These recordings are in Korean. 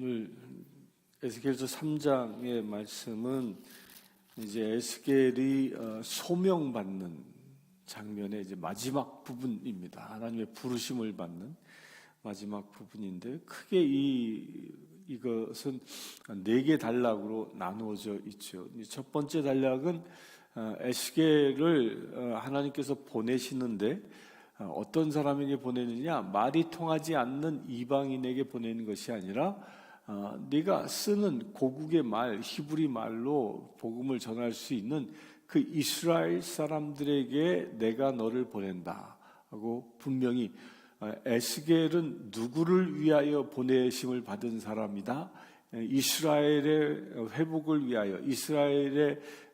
오늘 에스겔서 3장의 말씀은 이제 에스겔이 소명받는 장면의 이제 마지막 부분입니다. 하나님의 부르심을 받는 마지막 부분인데 크게 이것은 4개 단락으로 나누어져 있죠. 첫 번째 단락은 에스겔을 하나님께서 보내시는데 어떤 사람에게 보내느냐, 말이 통하지 않는 이방인에게 보내는 것이 아니라 네가 쓰는 고국의 말, 히브리 말로 복음을 전할 수 있는 그 이스라엘 사람들에게 내가 너를 보낸다 하고 분명히 에스겔은 누구를 위하여 보내심을 받은 사람이다. 이스라엘의 회복을 위하여,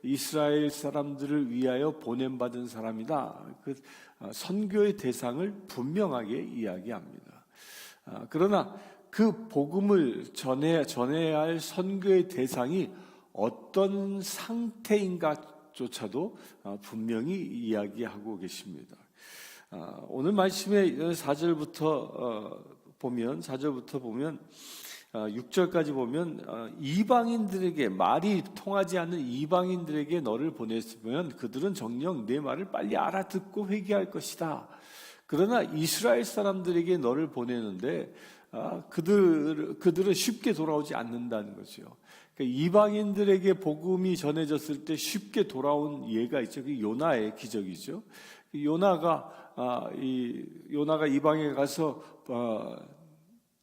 이스라엘 사람들을 위하여 보냄받은 사람이다. 그 선교의 대상을 분명하게 이야기합니다. 그러나 그 복음을 전해야 할 선교의 대상이 어떤 상태인가조차도 분명히 이야기하고 계십니다. 오늘 말씀의 4절부터 보면 6절까지 보면 이방인들에게, 말이 통하지 않는 이방인들에게 너를 보냈으면 그들은 정녕 내 말을 빨리 알아듣고 회개할 것이다. 그러나 이스라엘 사람들에게 너를 보내는데 그들은 쉽게 돌아오지 않는다는 거죠. 그러니까 이방인들에게 복음이 전해졌을 때 쉽게 돌아온 예가 있죠. 그 요나의 기적이죠. 요나가 이방에 가서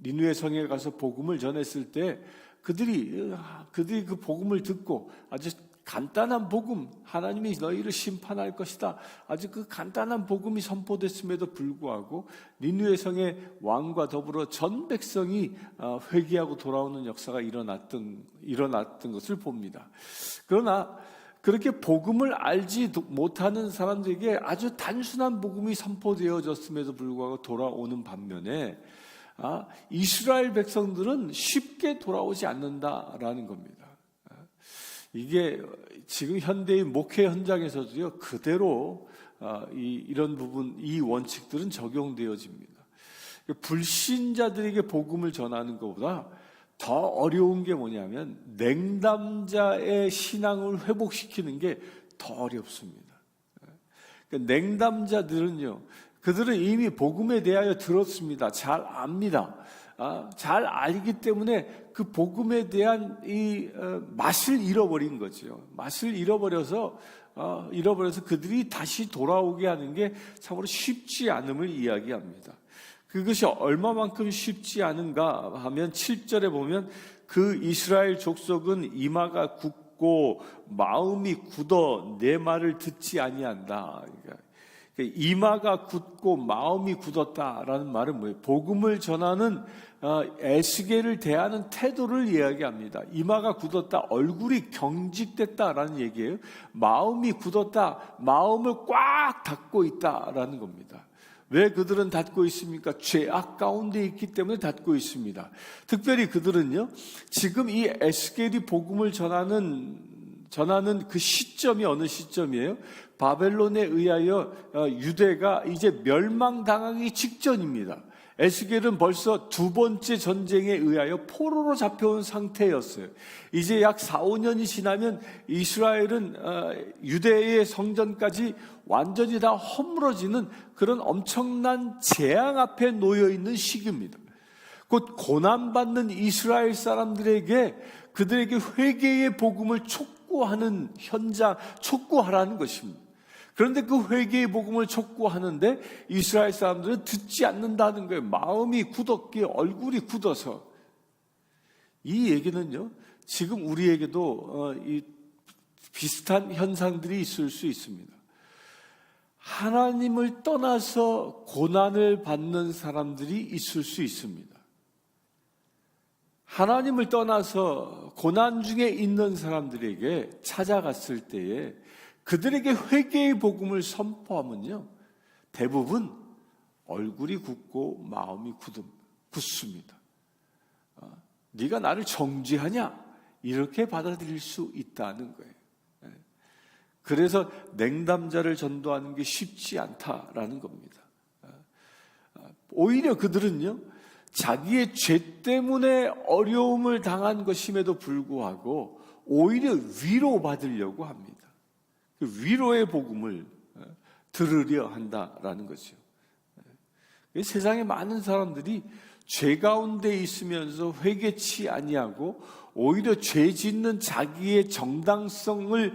니느웨 성에 가서 복음을 전했을 때 그들이 그 복음을 듣고 아주 간단한 복음, 하나님이 너희를 심판할 것이다, 아주 그 간단한 복음이 선포됐음에도 불구하고 니느웨 성의 왕과 더불어 전 백성이 회개하고 돌아오는 역사가 일어났던 것을 봅니다. 그러나 그렇게 복음을 알지 못하는 사람들에게 아주 단순한 복음이 선포되어졌음에도 불구하고 돌아오는 반면에 이스라엘 백성들은 쉽게 돌아오지 않는다라는 겁니다. 이게 지금 현대의 목회 현장에서도요, 그대로 이런 부분, 이 원칙들은 적용되어집니다. 불신자들에게 복음을 전하는 것보다 더 어려운 게 뭐냐면 냉담자의 신앙을 회복시키는 게 더 어렵습니다. 그러니까 냉담자들은요, 그들은 이미 복음에 대하여 들었습니다. 잘 압니다. 잘 알기 때문에 그 복음에 대한 맛을 잃어버린 거죠. 맛을 잃어버려서 그들이 다시 돌아오게 하는 게 참으로 쉽지 않음을 이야기합니다. 그것이 얼마만큼 쉽지 않은가 하면 7절에 보면 그 이스라엘 족속은 이마가 굳고 마음이 굳어 내 말을 듣지 아니한다. 그러니까 이마가 굳고 마음이 굳었다라는 말은 뭐예요? 복음을 전하는 에스겔을 대하는 태도를 이야기합니다. 이마가 굳었다, 얼굴이 경직됐다라는 얘기예요. 마음이 굳었다, 마음을 꽉 닫고 있다라는 겁니다. 왜 그들은 닫고 있습니까? 죄악 가운데 있기 때문에 닫고 있습니다. 특별히 그들은요, 지금 이 에스겔이 복음을 전하는 그 시점이 어느 시점이에요? 바벨론에 의하여 유대가 이제 멸망당하기 직전입니다. 에스겔은 벌써 2번째 전쟁에 의하여 포로로 잡혀온 상태였어요. 이제 약 4-5년이 지나면 이스라엘은 유대의 성전까지 완전히 다 허물어지는 그런 엄청난 재앙 앞에 놓여 있는 시기입니다. 곧 고난받는 이스라엘 사람들에게, 그들에게 회개의 복음을 촉구하는 현장, 촉구하라는 것입니다. 그런데 그 회개의 복음을 촉구하는데 이스라엘 사람들은 듣지 않는다는 거예요. 마음이 굳었기에, 얼굴이 굳어서. 이 얘기는요, 지금 우리에게도 이 비슷한 현상들이 있을 수 있습니다. 하나님을 떠나서 고난을 받는 사람들이 있을 수 있습니다. 하나님을 떠나서 고난 중에 있는 사람들에게 찾아갔을 때에 그들에게 회개의 복음을 선포하면요, 대부분 얼굴이 굳고 마음이 굳습니다. 네가 나를 정죄하냐? 이렇게 받아들일 수 있다는 거예요. 그래서 냉담자를 전도하는 게 쉽지 않다라는 겁니다. 오히려 그들은요, 자기의 죄 때문에 어려움을 당한 것임에도 불구하고 오히려 위로받으려고 합니다. 그 위로의 복음을 들으려 한다라는 거죠. 세상에 많은 사람들이 죄 가운데 있으면서 회개치 아니하고 오히려 죄 짓는 자기의 정당성을,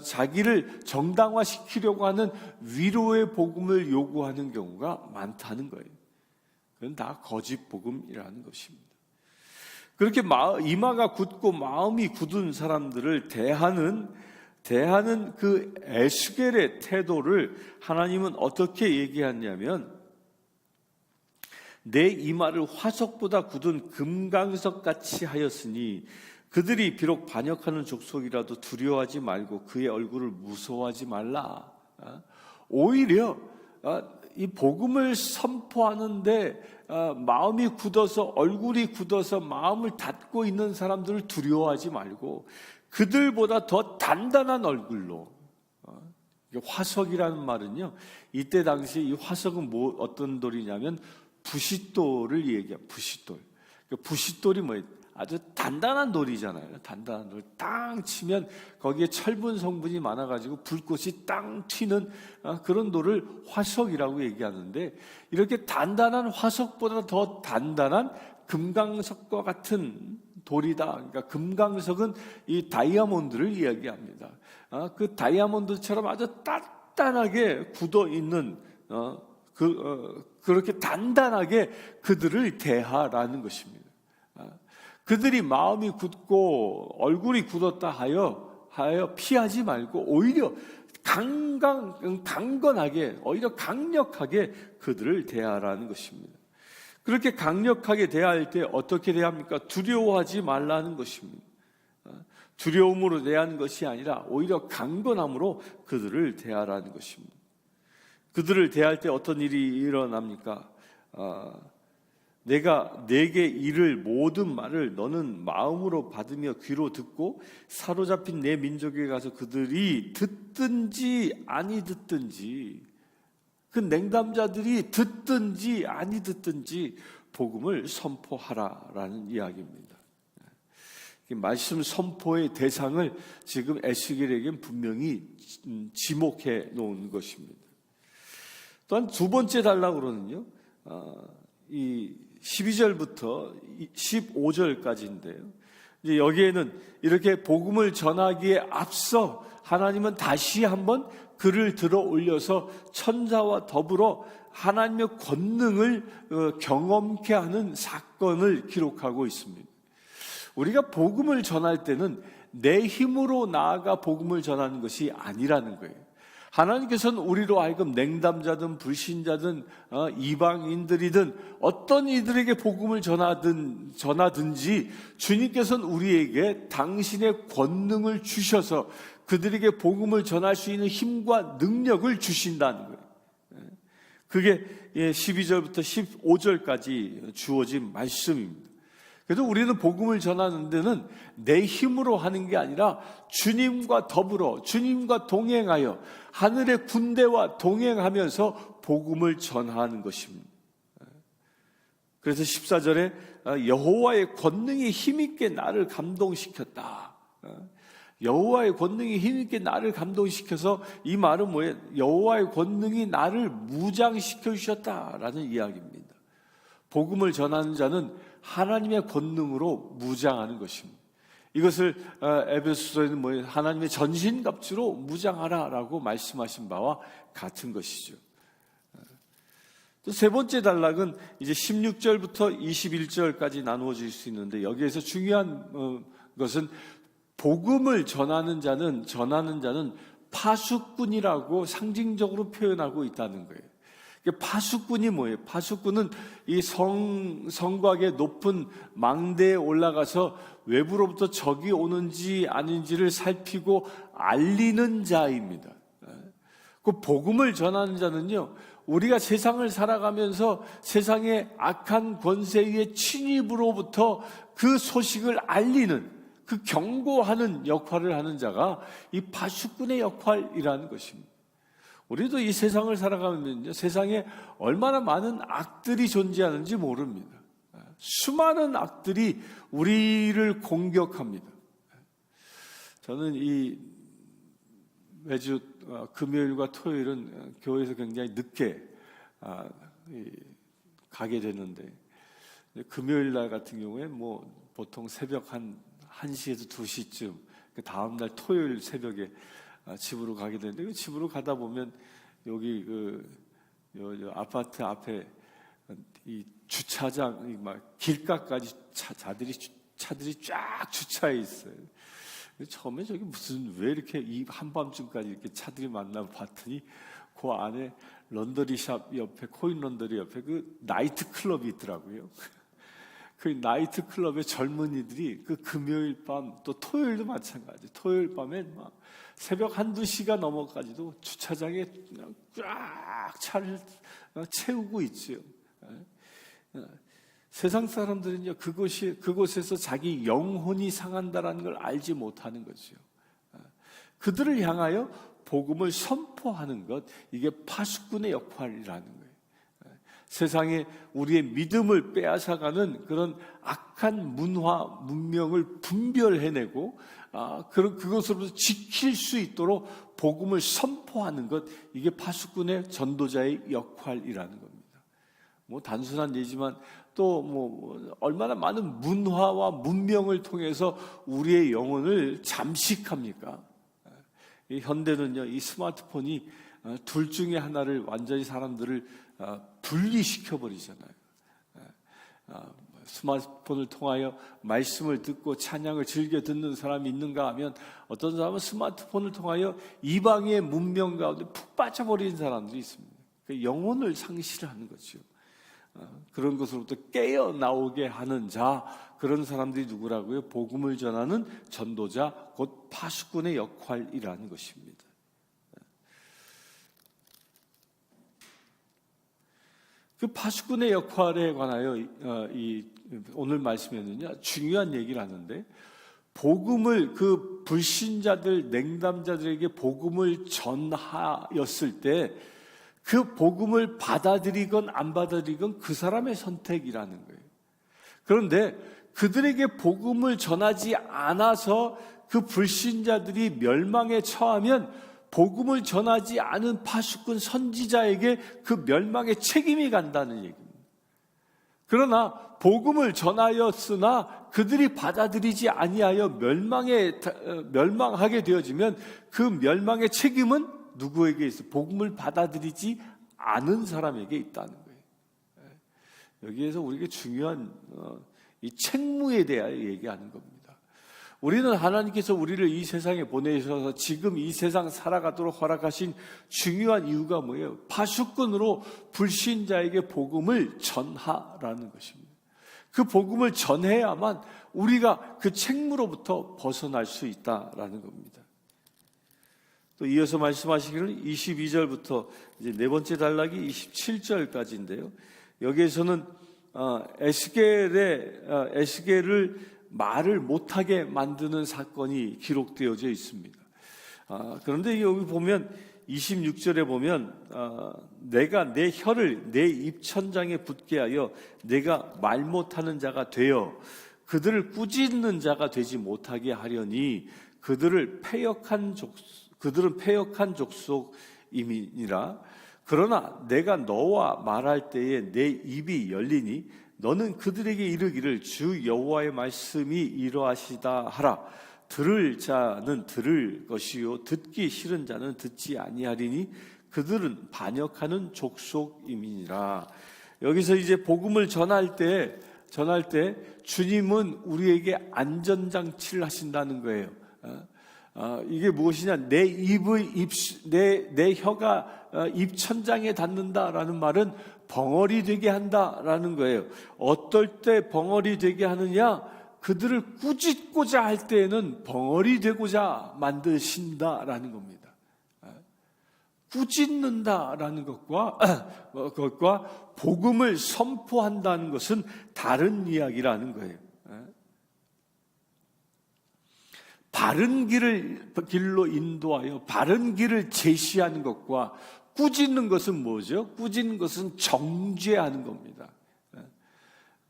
자기를 정당화시키려고 하는 위로의 복음을 요구하는 경우가 많다는 거예요. 그건 다 거짓 복음이라는 것입니다. 그렇게 이마가 굳고 마음이 굳은 사람들을 대하는 그 에스겔의 태도를 하나님은 어떻게 얘기하냐면, 내 이마를 화석보다 굳은 금강석같이 하였으니 그들이 비록 반역하는 족속이라도 두려워하지 말고 그의 얼굴을 무서워하지 말라. 오히려 이 복음을 선포하는데 마음이 굳어서, 얼굴이 굳어서 마음을 닫고 있는 사람들을 두려워하지 말고 그들보다 더 단단한 얼굴로, 화석이라는 말은요, 이때 당시 이 화석은 어떤 돌이냐면 부싯돌을 얘기해요. 부싯돌. 부싯돌이 뭐예요? 아주 단단한 돌이잖아요. 단단한 돌. 땅 치면 거기에 철분 성분이 많아가지고 불꽃이 땅 튀는 그런 돌을 화석이라고 얘기하는데, 이렇게 단단한 화석보다 더 단단한 금강석과 같은 돌이다. 그러니까 금강석은 이 다이아몬드를 이야기합니다. 그 다이아몬드처럼 아주 단단하게 굳어 있는 그렇게 단단하게 그들을 대하라는 것입니다. 그들이 마음이 굳고 얼굴이 굳었다 하여 피하지 말고 오히려 강건하게, 오히려 강력하게 그들을 대하라는 것입니다. 그렇게 강력하게 대할 때 어떻게 대합니까? 두려워하지 말라는 것입니다. 두려움으로 대하는 것이 아니라 오히려 강건함으로 그들을 대하라는 것입니다. 그들을 대할 때 어떤 일이 일어납니까? 내가 내게 이를 모든 말을 너는 마음으로 받으며 귀로 듣고 사로잡힌 내 민족에 가서 그들이 듣든지 아니 듣든지, 그 냉담자들이 듣든지 아니 듣든지 복음을 선포하라라는 이야기입니다. 말씀 선포의 대상을 지금 에스겔에겐 분명히 지목해 놓은 것입니다. 또한 두 번째 단락으로는요, 이 12절부터 15절까지인데요. 이제 여기에는 이렇게 복음을 전하기에 앞서 하나님은 다시 한번 글을 들어 올려서 천사와 더불어 하나님의 권능을 경험케 하는 사건을 기록하고 있습니다. 우리가 복음을 전할 때는 내 힘으로 나아가 복음을 전하는 것이 아니라는 거예요. 하나님께서는 우리로 하여금 냉담자든 불신자든 이방인들이든 어떤 이들에게 복음을 전하든지 주님께서는 우리에게 당신의 권능을 주셔서 그들에게 복음을 전할 수 있는 힘과 능력을 주신다는 거예요. 그게 12절부터 15절까지 주어진 말씀입니다. 그래서 우리는 복음을 전하는 데는 내 힘으로 하는 게 아니라 주님과 더불어, 주님과 동행하여 하늘의 군대와 동행하면서 복음을 전하는 것입니다. 그래서 14절에 여호와의 권능이 힘있게 나를 감동시켰다. 여호와의 권능이 힘있게 나를 감동시켜서, 이 말은 뭐예요? 여호와의 권능이 나를 무장시켜 주셨다라는 이야기입니다. 복음을 전하는 자는 하나님의 권능으로 무장하는 것입니다. 이것을 에베소서에는 뭐예요? 하나님의 전신갑주로 무장하라라고 말씀하신 바와 같은 것이죠. 또 세 번째 단락은 이제 16절부터 21절까지 나누어질 수 있는데, 여기에서 중요한 것은 복음을 전하는 자는 파수꾼이라고 상징적으로 표현하고 있다는 거예요. 파수꾼이 뭐예요? 파수꾼은 이 성곽의 높은 망대에 올라가서 외부로부터 적이 오는지 아닌지를 살피고 알리는 자입니다. 그 복음을 전하는 자는요, 우리가 세상을 살아가면서 세상의 악한 권세의 침입으로부터 그 소식을 알리는, 그 경고하는 역할을 하는 자가 이 파수꾼의 역할이라는 것입니다. 우리도 이 세상을 살아가면요, 세상에 얼마나 많은 악들이 존재하는지 모릅니다. 수많은 악들이 우리를 공격합니다. 저는 이 매주 금요일과 토요일은 교회에서 굉장히 늦게 가게 되는데, 금요일 날 같은 경우에 뭐 보통 새벽 한 1시에서 2시쯤, 그 다음날 토요일 새벽에 집으로 가게 되는데, 그 집으로 가다 보면 여기 요 아파트 앞에 이 주차장, 막 길가까지 차들이 쫙 주차해 있어요. 처음에 저기 왜 이렇게 이 한밤중까지 이렇게 차들이 많나 봤더니 그 안에 런더리샵 옆에, 코인 런더리 옆에 그 나이트 클럽이 있더라고요. 그 나이트 클럽의 젊은이들이 그 금요일 밤, 또 토요일도 마찬가지, 토요일 밤에 막 새벽 1-2시가 넘어까지도 주차장에 그냥 쫙 차를 채우고 있지요. 세상 사람들은요, 그곳에서 자기 영혼이 상한다라는 걸 알지 못하는 거죠. 그들을 향하여 복음을 선포하는 것, 이게 파수꾼의 역할이라는 거예요. 세상에 우리의 믿음을 빼앗아가는 그런 악한 문화, 문명을 분별해내고 그것으로부터 지킬 수 있도록 복음을 선포하는 것, 이게 파수꾼의 전도자의 역할이라는 겁니다. 뭐 단순한 예지만 또 뭐 얼마나 많은 문화와 문명을 통해서 우리의 영혼을 잠식합니까? 이 현대는요, 이 스마트폰이 둘 중에 하나를 완전히 사람들을 분리시켜 버리잖아요. 스마트폰을 통하여 말씀을 듣고 찬양을 즐겨 듣는 사람이 있는가 하면, 어떤 사람은 스마트폰을 통하여 이방의 문명 가운데 푹 빠져버리는 사람들이 있습니다. 영혼을 상실하는 거죠. 그런 것으로부터 깨어나오게 하는 자, 그런 사람들이 누구라고요? 복음을 전하는 전도자, 곧 파수꾼의 역할이라는 것입니다. 그 파수꾼의 역할에 관하여 오늘 말씀에는요, 중요한 얘기를 하는데, 복음을, 그 불신자들, 냉담자들에게 복음을 전하였을 때 그 복음을 받아들이건 안 받아들이건 그 사람의 선택이라는 거예요. 그런데 그들에게 복음을 전하지 않아서 그 불신자들이 멸망에 처하면, 복음을 전하지 않은 파수꾼 선지자에게 그 멸망의 책임이 간다는 얘기입니다. 그러나 복음을 전하였으나 그들이 받아들이지 아니하여 멸망하게 되어지면, 그 멸망의 책임은 누구에게 있어? 복음을 받아들이지 않은 사람에게 있다는 거예요. 여기에서 우리에게 중요한 이 책무에 대하여 얘기하는 겁니다. 우리는 하나님께서 우리를 이 세상에 보내셔서 지금 이 세상 살아가도록 허락하신 중요한 이유가 뭐예요? 파수꾼으로 불신자에게 복음을 전하라는 것입니다. 그 복음을 전해야만 우리가 그 책무로부터 벗어날 수 있다라는 겁니다. 또 이어서 말씀하시기를 22절부터 이제 네 번째 단락이 27절까지인데요. 여기에서는 에스겔을 말을 못하게 만드는 사건이 기록되어져 있습니다. 그런데 여기 보면 26절에 보면 내가 내 혀를 내 입천장에 붙게 하여 내가 말 못하는 자가 되어 그들을 꾸짖는 자가 되지 못하게 하려니 그들은 패역한 족속임이니라. 그러나 내가 너와 말할 때에 내 입이 열리니 너는 그들에게 이르기를 주 여호와의 말씀이 이러하시다 하라. 들을 자는 들을 것이요 듣기 싫은 자는 듣지 아니하리니 그들은 반역하는 족속임이니라. 여기서 이제 복음을 전할 때 주님은 우리에게 안전장치를 하신다는 거예요. 이게 무엇이냐? 내 혀가 입천장에 닿는다라는 말은 벙어리 되게 한다라는 거예요. 어떨 때 벙어리 되게 하느냐? 그들을 꾸짖고자 할 때에는 벙어리 되고자 만드신다라는 겁니다. 꾸짖는다라는 것과 복음을 선포한다는 것은 다른 이야기라는 거예요. 바른 길로 인도하여 바른 길을 제시하는 것과 꾸짖는 것은 뭐죠? 꾸짖는 것은 정죄하는 겁니다.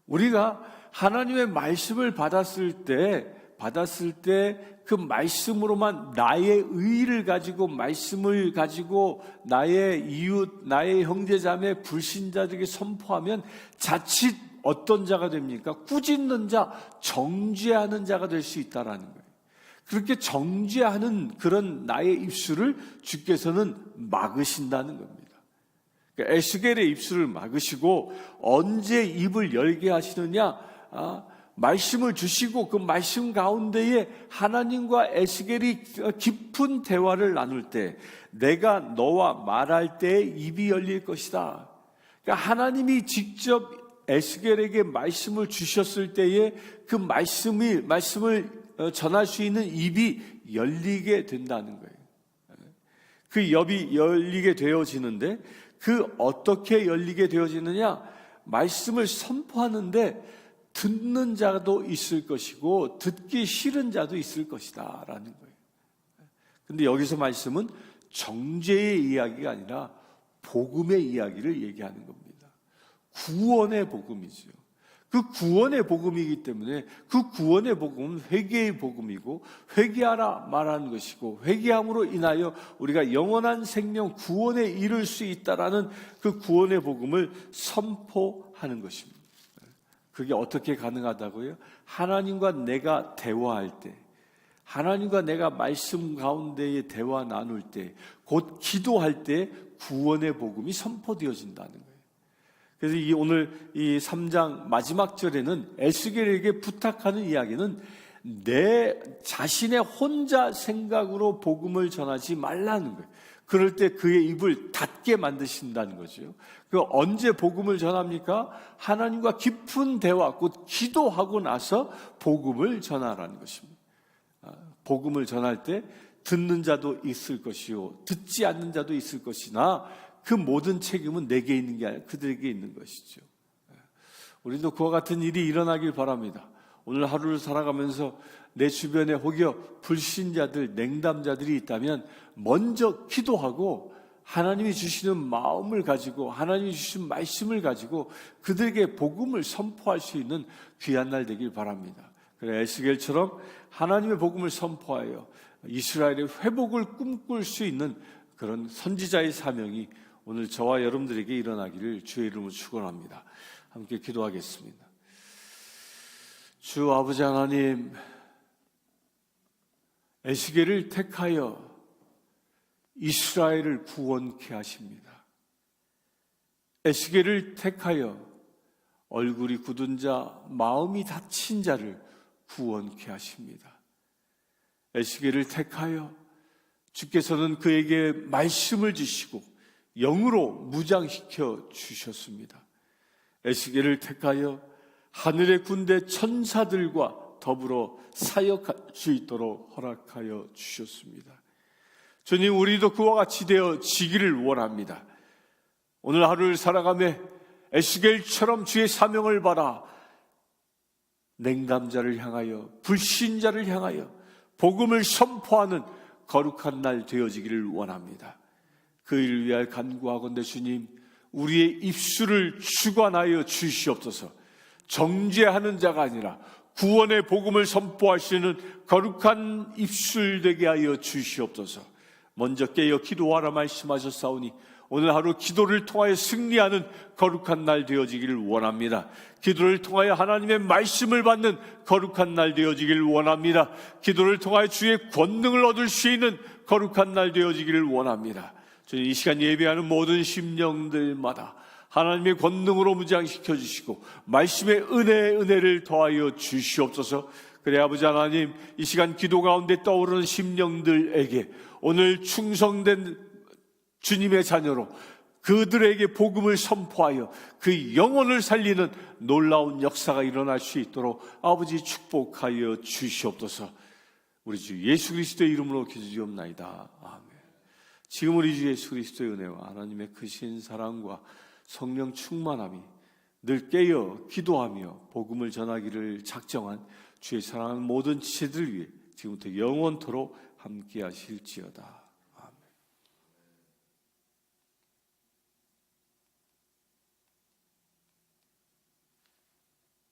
우리가 하나님의 말씀을 받았을 때 그 말씀으로만 나의 의의를 가지고, 말씀을 가지고 나의 이웃, 나의 형제자매, 불신자들에게 선포하면 자칫 어떤 자가 됩니까? 꾸짖는 자, 정죄하는 자가 될 수 있다라는 거예요. 그렇게 정죄하는 그런 나의 입술을 주께서는 막으신다는 겁니다. 그러니까 에스겔의 입술을 막으시고 언제 입을 열게 하시느냐? 말씀을 주시고 그 말씀 가운데에 하나님과 에스겔이 깊은 대화를 나눌 때, 내가 너와 말할 때 입이 열릴 것이다. 그러니까 하나님이 직접 에스겔에게 말씀을 주셨을 때에 그 말씀을 전할 수 있는 입이 열리게 된다는 거예요. 그 입이 열리게 되어지는데, 그 어떻게 열리게 되어지느냐? 말씀을 선포하는데 듣는 자도 있을 것이고 듣기 싫은 자도 있을 것이다 라는 거예요. 근데 여기서 말씀은 정죄의 이야기가 아니라 복음의 이야기를 얘기하는 겁니다. 구원의 복음이죠. 그 구원의 복음이기 때문에 그 구원의 복음은 회개의 복음이고, 회개하라 말하는 것이고, 회개함으로 인하여 우리가 영원한 생명 구원에 이를 수 있다라는 그 구원의 복음을 선포하는 것입니다. 그게 어떻게 가능하다고요? 하나님과 내가 대화할 때, 하나님과 내가 말씀 가운데에 대화 나눌 때, 곧 기도할 때 구원의 복음이 선포되어진다는 거예요. 그래서 오늘 이 3장 마지막 절에는 에스겔에게 부탁하는 이야기는 내 자신의 혼자 생각으로 복음을 전하지 말라는 거예요. 그럴 때 그의 입을 닫게 만드신다는 거죠. 그 언제 복음을 전합니까? 하나님과 깊은 대화, 곧 기도하고 나서 복음을 전하라는 것입니다. 복음을 전할 때 듣는 자도 있을 것이요, 듣지 않는 자도 있을 것이나 그 모든 책임은 내게 있는 게 아니라 그들에게 있는 것이죠. 우리도 그와 같은 일이 일어나길 바랍니다. 오늘 하루를 살아가면서 내 주변에 혹여 불신자들, 냉담자들이 있다면 먼저 기도하고 하나님이 주시는 마음을 가지고, 하나님이 주신 말씀을 가지고 그들에게 복음을 선포할 수 있는 귀한 날 되길 바랍니다. 그래, 에스겔처럼 하나님의 복음을 선포하여 이스라엘의 회복을 꿈꿀 수 있는 그런 선지자의 사명이 오늘 저와 여러분들에게 일어나기를 주의 이름으로 축원합니다. 함께 기도하겠습니다. 주 아버지 하나님, 에스겔을 택하여 이스라엘을 구원케 하십니다. 에스겔을 택하여 얼굴이 굳은 자, 마음이 다친 자를 구원케 하십니다. 에스겔을 택하여 주께서는 그에게 말씀을 주시고 영으로 무장시켜 주셨습니다. 에스겔을 택하여 하늘의 군대 천사들과 더불어 사역할 수 있도록 허락하여 주셨습니다. 주님, 우리도 그와 같이 되어지기를 원합니다. 오늘 하루를 살아가며 에스겔처럼 주의 사명을 받아 냉담자를 향하여, 불신자를 향하여 복음을 선포하는 거룩한 날 되어지기를 원합니다. 그 일을 위하여 간구하건대 주님, 우리의 입술을 주관하여 주시옵소서. 정죄하는 자가 아니라 구원의 복음을 선포하시는 거룩한 입술 되게 하여 주시옵소서. 먼저 깨어 기도하라 말씀하셨사오니 오늘 하루 기도를 통하여 승리하는 거룩한 날 되어지기를 원합니다. 기도를 통하여 하나님의 말씀을 받는 거룩한 날 되어지기를 원합니다. 기도를 통하여 주의 권능을 얻을 수 있는 거룩한 날 되어지기를 원합니다. 주님, 이 시간 예배하는 모든 심령들마다 하나님의 권능으로 무장시켜 주시고 말씀의 은혜를 더하여 주시옵소서. 그래 아버지 하나님, 이 시간 기도 가운데 떠오르는 심령들에게 오늘 충성된 주님의 자녀로 그들에게 복음을 선포하여 그 영혼을 살리는 놀라운 역사가 일어날 수 있도록 아버지 축복하여 주시옵소서. 우리 주 예수 그리스도의 이름으로 기도드리옵나이다. 아멘. 지금 우리 주 예수 그리스도의 은혜와 하나님의 크신 사랑과 성령 충만함이 늘 깨어 기도하며 복음을 전하기를 작정한 주의 사랑하는 모든 지체들 위해 지금부터 영원토록 함께 하실지어다.